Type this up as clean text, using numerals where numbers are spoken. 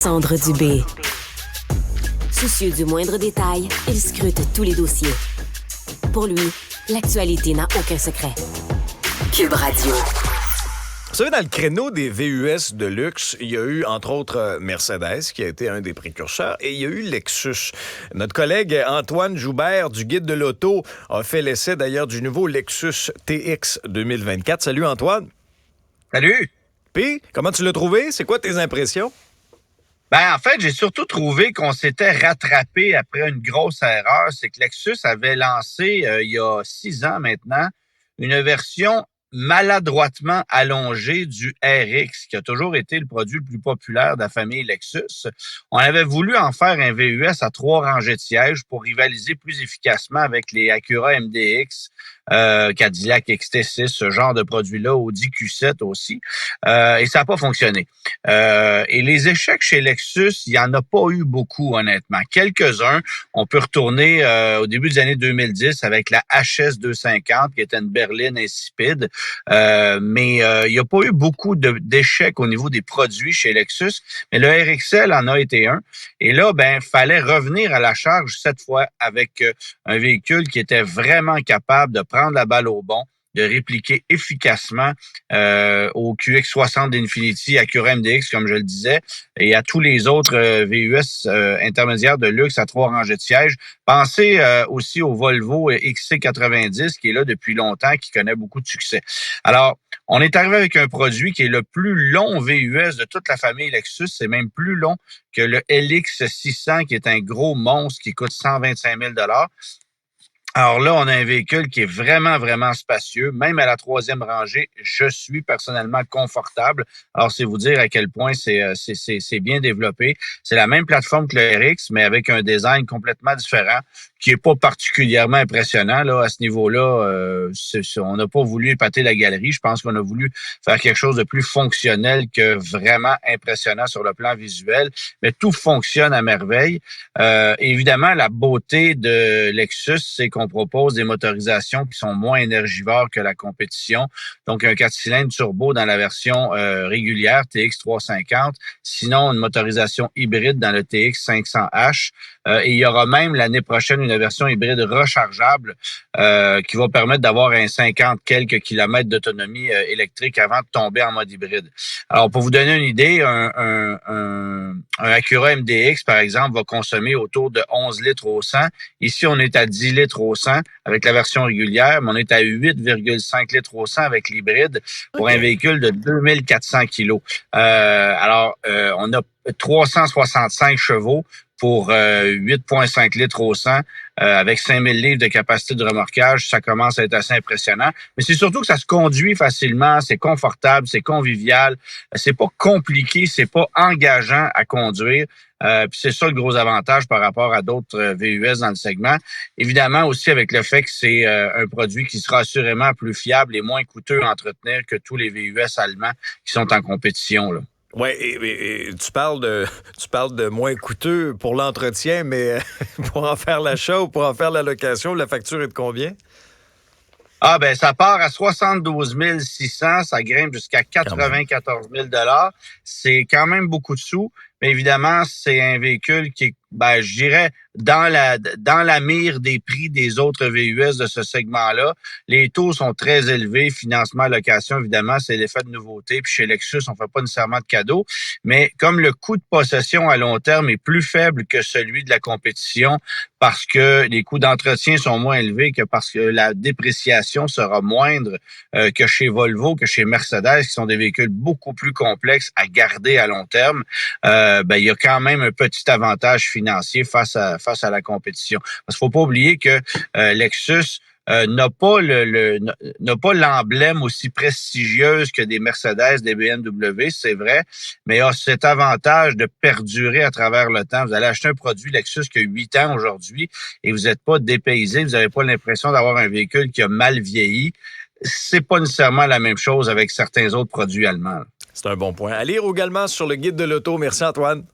Sandre Dubé. Soucieux du moindre détail, il scrute tous les dossiers. Pour lui, l'actualité n'a aucun secret. Cube Radio. Vous savez, dans le créneau des VUS de luxe, il y a eu, entre autres, Mercedes, qui a été un des précurseurs, et il y a eu Lexus. Notre collègue Antoine Joubert, du Guide de l'Auto, a fait l'essai, d'ailleurs, du nouveau Lexus TX 2024. Salut, Antoine. Salut. Puis, comment tu l'as trouvé? C'est quoi tes impressions? En fait, j'ai surtout trouvé qu'on s'était rattrapé après une grosse erreur. C'est que Lexus avait lancé, il y a 6 ans maintenant, une version maladroitement allongée du RX, qui a toujours été le produit le plus populaire de la famille Lexus. On avait voulu en faire un VUS à 3 rangées de sièges pour rivaliser plus efficacement avec les Acura MDX, Cadillac XT6, ce genre de produit-là, Audi Q7 aussi. Et ça n'a pas fonctionné. Et les échecs chez Lexus, il n'y en a pas eu beaucoup, honnêtement. Quelques-uns. On peut retourner au début des années 2010 avec la HS 250, qui était une berline insipide. Mais il n'y a pas eu beaucoup d'échecs au niveau des produits chez Lexus. Mais le RXL en a été un. Et là, fallait revenir à la charge cette fois avec un véhicule qui était vraiment capable de prendre la balle au bon, de répliquer efficacement au QX60 d'Infiniti, Acura MDX, comme je le disais, et à tous les autres VUS intermédiaires de luxe à 3 rangées de sièges. Pensez aussi au Volvo XC90, qui est là depuis longtemps, qui connaît beaucoup de succès. Alors, on est arrivé avec un produit qui est le plus long VUS de toute la famille Lexus. C'est même plus long que le LX600, qui est un gros monstre qui coûte 125 000 $. Alors là, on a un véhicule qui est vraiment, vraiment spacieux. Même à la 3e rangée, je suis personnellement confortable. Alors, c'est vous dire à quel point c'est bien développé. C'est la même plateforme que le RX, mais avec un design complètement différent, qui est pas particulièrement impressionnant là à ce niveau-là. On n'a pas voulu épater la galerie. Je pense qu'on a voulu faire quelque chose de plus fonctionnel que vraiment impressionnant sur le plan visuel. Mais tout fonctionne à merveille. Évidemment, la beauté de Lexus, c'est qu'on propose des motorisations qui sont moins énergivores que la compétition. Donc, un 4 cylindres turbo dans la version régulière, TX 350. Sinon, une motorisation hybride dans le TX 500H. Et il y aura même l'année prochaine une version hybride rechargeable qui va permettre d'avoir un 50 quelques kilomètres d'autonomie électrique avant de tomber en mode hybride. Alors, pour vous donner une idée, un Acura MDX, par exemple, va consommer autour de 11 litres au 100. Ici, on est à 10 litres au 100 avec la version régulière, mais on est à 8,5 litres au 100 avec l'hybride pour un véhicule de 2400 kilos. On a 365 chevaux pour 8,5 litres au 100, avec 5000 livres de capacité de remorquage. Ça commence à être assez impressionnant. Mais c'est surtout que ça se conduit facilement, c'est confortable, c'est convivial, c'est pas compliqué, c'est pas engageant à conduire. Puis c'est ça le gros avantage par rapport à d'autres VUS dans le segment. Évidemment aussi avec le fait que c'est un produit qui sera assurément plus fiable et moins coûteux à entretenir que tous les VUS allemands qui sont en compétition, là. Oui, et tu parles de moins coûteux pour l'entretien, mais pour en faire l'achat ou pour en faire la location, la facture est de combien? Ça part à 72 600, ça grimpe jusqu'à 94 000 $. C'est quand même beaucoup de sous, mais évidemment, c'est un véhicule qui est, je dirais, dans la mire des prix des autres VUS de ce segment-là. Les taux sont très élevés. Financement, location, évidemment, c'est l'effet de nouveauté. Puis chez Lexus, on fait pas nécessairement de cadeaux. Mais comme le coût de possession à long terme est plus faible que celui de la compétition, parce que les coûts d'entretien sont moins élevés, que parce que la dépréciation sera moindre que chez Volvo, que chez Mercedes, qui sont des véhicules beaucoup plus complexes à garder à long terme, il y a quand même un petit avantage financier face à la compétition. Parce qu'il faut pas oublier que Lexus n'a pas l'emblème aussi prestigieuse que des Mercedes, des BMW, c'est vrai, mais a cet avantage de perdurer à travers le temps. Vous allez acheter un produit Lexus qui a 8 ans aujourd'hui et vous n'êtes pas dépaysé, vous n'avez pas l'impression d'avoir un véhicule qui a mal vieilli. C'est pas nécessairement la même chose avec certains autres produits allemands. C'est un bon point. À lire également sur le Guide de l'Auto. Merci Antoine.